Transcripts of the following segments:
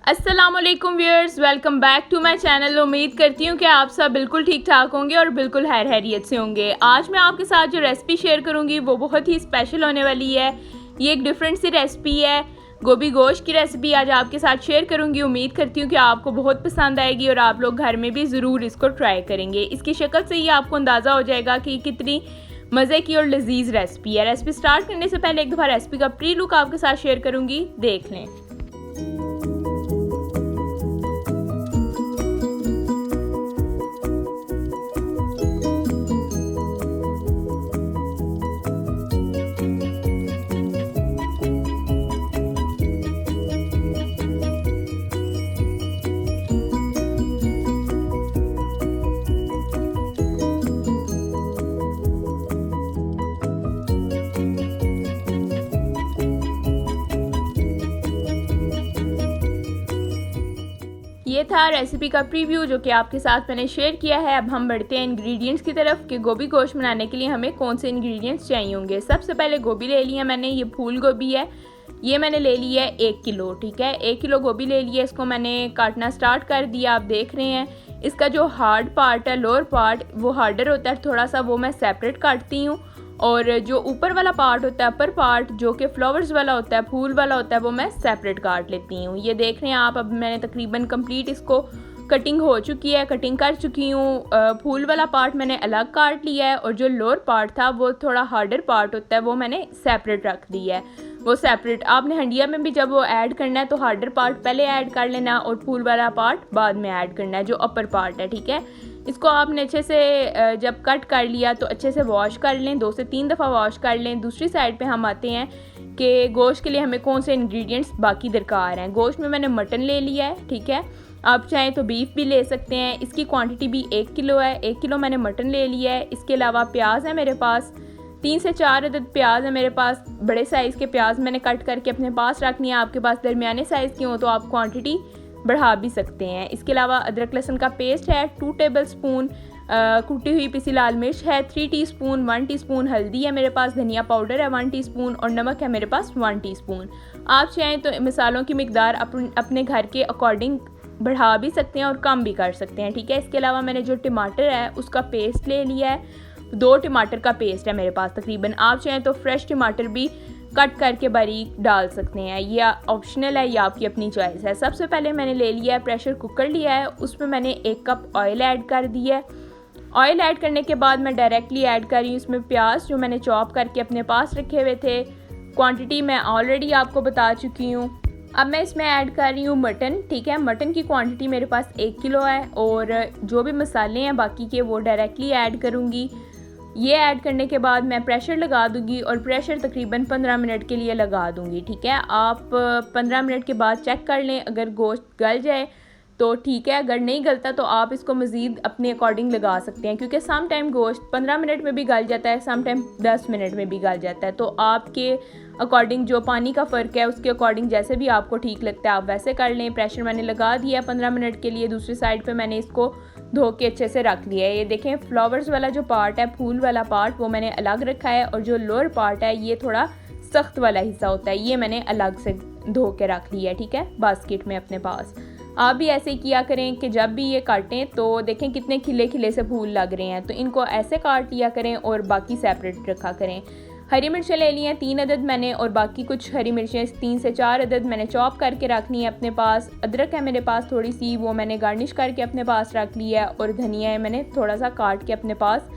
अस्सलामुअलैकुम viewers, welcome back to my channel. उम्मीद करती हूँ कि आप सब बिल्कुल ठीक ठाक होंगे और बिल्कुल खैरियत से होंगे। आज मैं आपके साथ जो रेसिपी शेयर करूँगी वो बहुत ही स्पेशल होने वाली है। ये एक डिफरेंट सी रेसिपी है, गोभी गोश्त की रेसिपी आज आपके साथ शेयर करूँगी। उम्मीद करती हूँ कि आपको बहुत पसंद आएगी और आप लोग घर में भी ज़रूर इसको ट्राई करेंगे। इसकी शक्ल से ही आपको अंदाज़ा हो जाएगा कि कितनी मज़े की और लजीज रेसिपी है। रेसिपी स्टार्ट करने से पहले एक दफ़ा रेसिपी का प्री लुक आपके साथ शेयर करूँगी, देख लें। ये था रेसिपी का प्रीव्यू जो कि आपके साथ मैंने शेयर किया है। अब हम बढ़ते हैं इंग्रेडिएंट्स की तरफ कि गोभी गोश्त बनाने के लिए हमें कौन से इंग्रेडिएंट्स चाहिए होंगे। सबसे पहले गोभी ले लिया मैंने, ये फूल गोभी है, ये मैंने ले ली है 1 किलो। ठीक है, 1 किलो गोभी ले लिया, इसको मैंने काटना स्टार्ट कर दिया। आप देख रहे हैं इसका जो हार्ड पार्ट है, लोअर पार्ट, वो हार्डर होता है थोड़ा सा, वो मैं सेपरेट काटती हूँ। और जो ऊपर वाला पार्ट होता है, अपर पार्ट जो कि फ्लावर्स वाला होता है, फूल वाला होता है, वो मैं सेपरेट काट लेती हूँ। ये देख रहे हैं आप, अब मैंने तकरीबन कंप्लीट इसको कटिंग हो चुकी है, कटिंग कर चुकी हूँ। फूल वाला पार्ट मैंने अलग काट लिया है और जो लोअर पार्ट था वो थोड़ा हार्डर पार्ट होता है, वो मैंने सेपरेट रख दिया है। वो सेपरेट आपने हंडिया में भी जब वो ऐड करना है तो हार्डर पार्ट पहले ऐड कर लेना और फूल वाला पार्ट बाद में ऐड करना है, जो अपर पार्ट है। ठीक है, इसको आपने अच्छे से जब कट कर लिया तो अच्छे से वॉश कर लें, 2 से 3 दफ़ा वॉश कर लें। दूसरी साइड पे हम आते हैं कि गोश्त के लिए हमें कौन से इंग्रेडिएंट्स बाकी दरकार हैं। गोश्त में मैंने मटन ले लिया है, ठीक है, आप चाहें तो बीफ भी ले सकते हैं। इसकी क्वांटिटी भी 1 किलो है, 1 किलो मैंने मटन ले लिया है। इसके अलावा प्याज है मेरे पास, 3 से 4 अदद प्याज है मेरे पास। बड़े साइज़ के प्याज मैंने कट करके अपने पास रखनी है। आपके पास दरमियाने साइज़ की हो तो आप क्वांटिटी बढ़ा भी सकते हैं। इसके अलावा अदरक लहसुन का पेस्ट है 2 टेबल स्पून, कुटी हुई पिसी लाल मिर्च है 3 टीस्पून, 1 टीस्पून हल्दी है मेरे पास, धनिया पाउडर है 1 टीस्पून और नमक है मेरे पास 1 टीस्पून। आप चाहें तो मसालों की मिकदार अपने घर के अकॉर्डिंग बढ़ा भी सकते हैं और कम भी कर सकते हैं। ठीक है, इसके अलावा मैंने जो टमाटर है उसका पेस्ट ले लिया है, 2 टमाटर का पेस्ट है मेरे पास तकरीबन। आप चाहें तो फ्रेश टमाटर भी कट करके बारीक डाल सकते हैं, ये ऑप्शनल है, ये आपकी अपनी चॉइस है। सबसे पहले मैंने ले लिया है प्रेशर कुकर लिया है, उसमें मैंने 1 कप ऑयल ऐड कर दिया है। ऑयल ऐड करने के बाद मैं डायरेक्टली ऐड कर रही हूँ इसमें प्याज जो मैंने चॉप करके अपने पास रखे हुए थे। क्वांटिटी मैं ऑलरेडी आपको बता चुकी हूँ। अब मैं इसमें ऐड कर रही हूँ मटन। ठीक है, मटन की क्वांटिटी मेरे पास 1 किलो है और जो भी मसाले हैं बाकी के वो डायरेक्टली ऐड करूँगी। ये ऐड करने के बाद मैं प्रेशर लगा दूंगी और प्रेशर तकरीबन 15 मिनट के लिए लगा दूंगी। ठीक है, आप 15 मिनट के बाद चेक कर लें, अगर गोश्त गल जाए तो ठीक है, अगर नहीं गलता तो आप इसको मज़ीद अपने अकॉर्डिंग लगा सकते हैं, क्योंकि सम टाइम गोश्त 15 मिनट में भी गल जाता है, सम टाइम 10 मिनट में भी गल जाता है। तो आपके अकॉर्डिंग जो पानी का फ़र्क है उसके अकॉर्डिंग जैसे भी आपको ठीक लगता है आप वैसे कर लें। प्रेशर मैंने लगा दिया 15 मिनट के लिए। दूसरी साइड पे मैंने इसको धो के अच्छे से रख लिया है। ये देखें, फ्लावर्स वाला जो पार्ट है, फूल वाला पार्ट, वो मैंने अलग रखा है और जो लोअर पार्ट है ये थोड़ा सख्त वाला हिस्सा होता है, ये मैंने अलग से धो के रख लिया है। ठीक है, बास्केट में अपने पास। आप भी ऐसे ही किया करें कि जब भी ये काटें तो देखें कितने खिले खिले से फूल लग रहे हैं, तो इनको ऐसे काट लिया करें और बाकी सेपरेट रखा करें। हरी मिर्चें ले ली हैं 3 अदद मैंने और बाकी कुछ हरी मिर्चें 3 से 4 अदद मैंने चॉप करके रखनी है अपने पास। अदरक है मेरे पास थोड़ी सी, वो मैंने गार्निश करके अपने पास रख लिया है और धनिया है मैंने थोड़ा सा काट के अपने पास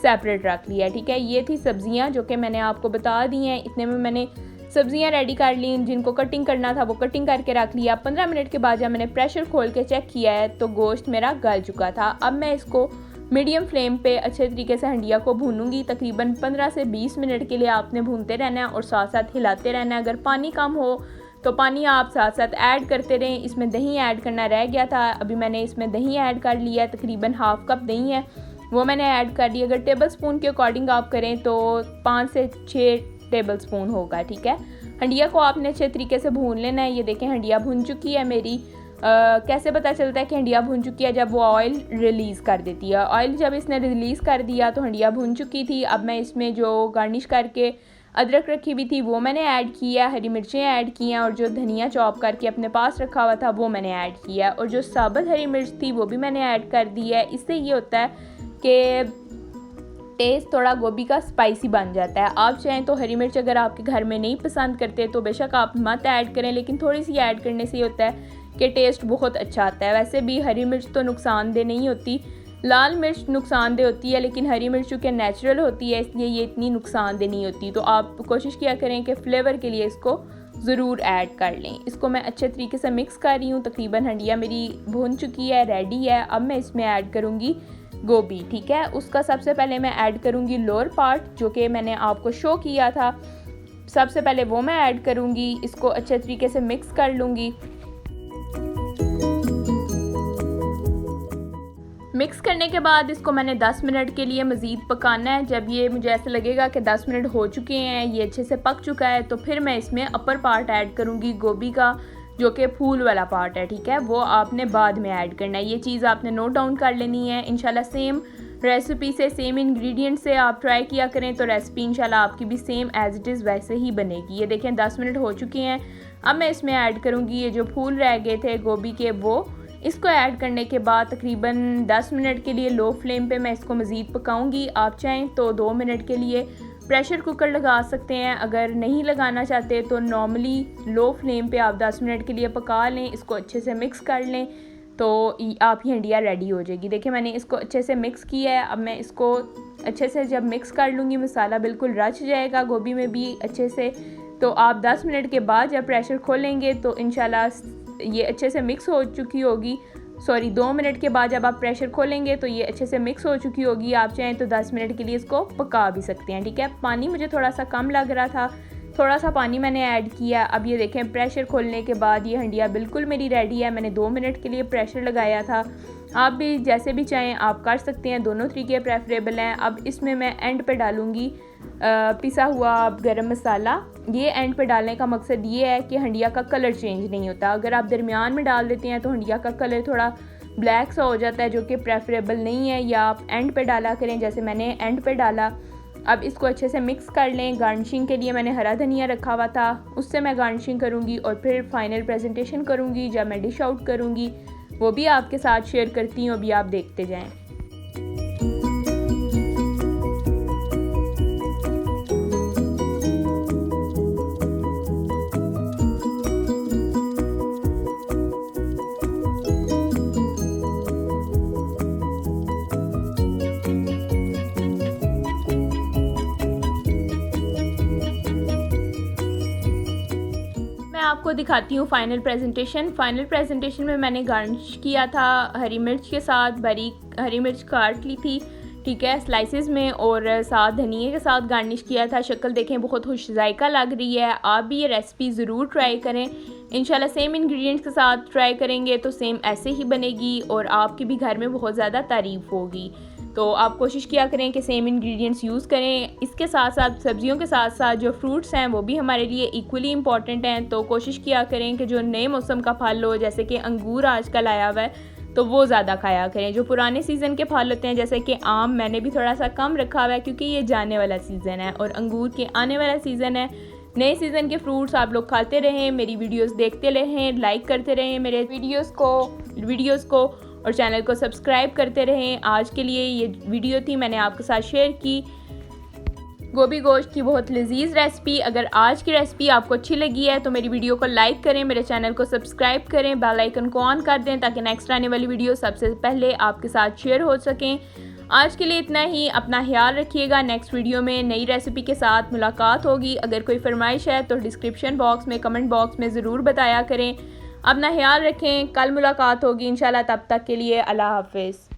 सेपरेट रख लिया है। ठीक है, ये थी सब्जियां जो कि मैंने आपको बता दी हैं। इतने में मैंने सब्जियां रेडी कर ली, जिनको कटिंग करना था वो कटिंग करके रख लिया। 15 मिनट के बाद जब मैंने प्रेशर खोल के चेक किया है तो गोश्त मेरा गल चुका था। अब मैं इसको मीडियम फ्लेम पे अच्छे तरीके से हंडिया को भूनूंगी। तकरीबन 15 से 20 मिनट के लिए आपने भूनते रहना है और साथ साथ हिलाते रहना है। अगर पानी कम हो तो पानी आप साथ साथ ऐड करते रहें। इसमें दही ऐड करना रह गया था, अभी मैंने इसमें दही ऐड कर लिया है, तकरीबन हाफ कप दही है वो मैंने ऐड कर दी। अगर टेबल स्पून के अकॉर्डिंग आप करें तो 5 से 6 टेबल स्पून होगा। ठीक है, हंडिया को आपने अच्छे तरीके से भून लेना है। ये देखें हंडिया भून चुकी है मेरी। कैसे पता चलता है कि हंडिया भून चुकी है? जब वो ऑयल रिलीज़ कर देती है। ऑयल जब इसने रिलीज़ कर दिया तो हंडिया भून चुकी थी। अब मैं इसमें जो गार्निश करके अदरक रखी हुई थी वो मैंने ऐड किया, हरी मिर्चें ऐड की हैं और जो धनिया चॉप करके अपने पास रखा हुआ था वो मैंने ऐड किया और जो साबुत हरी मिर्च थी वो भी मैंने ऐड कर दी है। इससे ये होता है कि टेस्ट थोड़ा गोभी का स्पाइसी बन जाता है। आप चाहें तो हरी मिर्च अगर आपके घर में नहीं पसंद करते तो बेशक आप मत ऐड करें, लेकिन थोड़ी सी ऐड करने से ये होता है कि टेस्ट बहुत अच्छा आता है। वैसे भी हरी मिर्च तो नुकसानदेह नहीं होती, लाल मिर्च नुकसानदेह होती है, लेकिन हरी मिर्च चूँकि नेचुरल होती है इसलिए ये इतनी नुकसानदेह नहीं होती। तो आप कोशिश किया करें कि फ्लेवर के लिए इसको ज़रूर ऐड कर लें। इसको मैं अच्छे तरीके से मिक्स कर रही हूँ। तकरीबन हंडिया मेरी भुन चुकी है, रेडी है। अब मैं इसमें ऐड करूँगी गोभी, ठीक है। उसका सबसे पहले मैं ऐड करूँगी लोअर पार्ट जो कि मैंने आपको शो किया था, सबसे पहले वो मैं ऐड करूँगी। इसको अच्छे तरीके से मिक्स कर लूँगी। मिक्स करने के बाद इसको मैंने 10 मिनट के लिए मज़ीद पकाना है। जब ये मुझे ऐसा लगेगा कि 10 मिनट हो चुके हैं, ये अच्छे से पक चुका है, तो फिर मैं इसमें अपर पार्ट ऐड करूँगी गोभी का, जो कि फूल वाला पार्ट है, ठीक है। वो आपने बाद में ऐड करना है। ये चीज़ आपने नोट डाउन कर लेनी है। इंशाल्लाह सेम रेसिपी से, सेम इंग्रेडिएंट से आप ट्राई किया करें तो रेसिपी इंशाल्लाह आपकी भी सेम एज इट इज़ वैसे ही बनेगी। ये देखें 10 मिनट हो चुके हैं। अब मैं इसमें ऐड करूँगी ये जो फूल रह गए थे गोभी के, वो इसको ऐड करने के बाद तकरीबन 10 मिनट के लिए लो फ्लेम पे मैं इसको मज़ीद पकाऊंगी। आप चाहें तो 2 मिनट के लिए प्रेशर कुकर लगा सकते हैं, अगर नहीं लगाना चाहते तो नॉर्मली लो फ्लेम पे आप 10 मिनट के लिए पका लें। इसको अच्छे से मिक्स कर लें तो आपकी हंडिया रेडी हो जाएगी। देखिए मैंने इसको अच्छे से मिक्स किया है। अब मैं इसको अच्छे से जब मिक्स कर लूँगी, मसाला बिल्कुल रच जाएगा गोभी में भी अच्छे से। तो आप 10 मिनट के बाद जब प्रेशर खोलेंगे तो इंशाल्लाह ये अच्छे से मिक्स हो चुकी होगी। 2 मिनट के बाद जब आप प्रेशर खोलेंगे तो ये अच्छे से मिक्स हो चुकी होगी। आप चाहें तो 10 मिनट के लिए इसको पका भी सकते हैं, ठीक है। पानी मुझे थोड़ा सा कम लग रहा था, थोड़ा सा पानी मैंने ऐड किया। अब ये देखें प्रेशर खोलने के बाद ये हंडिया बिल्कुल मेरी रेडी है। मैंने 2 मिनट के लिए प्रेशर लगाया था। आप भी जैसे भी चाहें आप कर सकते हैं, दोनों तरीके प्रेफरेबल हैं। अब इसमें मैं एंड पे डालूँगी पिसा हुआ गरम मसाला। ये एंड पे डालने का मकसद ये है कि हंडिया का कलर चेंज नहीं होता। अगर आप दरमियान में डाल देते हैं तो हंडिया का कलर थोड़ा ब्लैक सा हो जाता है, जो कि प्रेफरेबल नहीं है। या आप एंड पे डाला करें जैसे मैंने एंड पे डाला। अब इसको अच्छे से मिक्स कर लें। गार्निशिंग के लिए मैंने हरा धनिया रखा हुआ था, उससे मैं गार्निशिंग करूँगी और फिर फाइनल प्रेजेंटेशन करूँगी। जब मैं डिश आउट करूँगी वो भी आपके साथ शेयर करती हूँ, अभी आप देखते जाएँ। आपको दिखाती हूँ फाइनल प्रेजेंटेशन में मैंने गार्निश किया था हरी मिर्च के साथ। बारीक हरी मिर्च काट ली थी, ठीक है, स्लाइसेस में, और साथ धनिए के साथ गार्निश किया था। शक्ल देखें बहुत खुश जायका लग रही है। आप भी ये रेसिपी ज़रूर ट्राई करें। इंशाल्लाह सेम इंग्रेडिएंट्स के साथ ट्राई करेंगे तो सेम ऐसे ही बनेगी और आपके भी घर में बहुत ज़्यादा तारीफ़ होगी। तो आप कोशिश किया करें कि सेम इंग्रेडिएंट्स यूज़ करें। इसके साथ साथ सब्जियों के साथ साथ जो फ्रूट्स हैं वो भी हमारे लिए इक्वली इम्पॉर्टेंट हैं। तो कोशिश किया करें कि जो नए मौसम का फल हो, जैसे कि अंगूर आजकल आया हुआ है, तो वो ज़्यादा खाया करें। जो पुराने सीज़न के फल होते हैं जैसे कि आम, मैंने भी थोड़ा सा कम रखा हुआ है क्योंकि ये जाने वाला सीज़न है, और अंगूर के आने वाला सीज़न है। नए सीज़न के फ्रूट्स आप लोग खाते रहें, मेरी वीडियोस देखते रहें, लाइक करते रहें मेरे वीडियोस को और चैनल को सब्सक्राइब करते रहें। आज के लिए ये वीडियो थी, मैंने आपके साथ शेयर की गोभी गोश्त की बहुत लजीज रेसिपी। अगर आज की रेसिपी आपको अच्छी लगी है तो मेरी वीडियो को लाइक करें, मेरे चैनल को सब्सक्राइब करें, बेल आइकन को ऑन कर दें ताकि नेक्स्ट आने वाली वीडियो सबसे पहले आपके साथ शेयर हो सकें। आज के लिए इतना ही, अपना ख्याल रखिएगा। नेक्स्ट वीडियो में नई रेसिपी के साथ मुलाकात होगी। अगर कोई फरमाइश है तो डिस्क्रिप्शन बॉक्स में, कमेंट बॉक्स में ज़रूर बताया करें। अपना ख्याल रखें, कल मुलाकात होगी इंशाल्लाह। तब तक के लिए अल्लाह हाफिज़।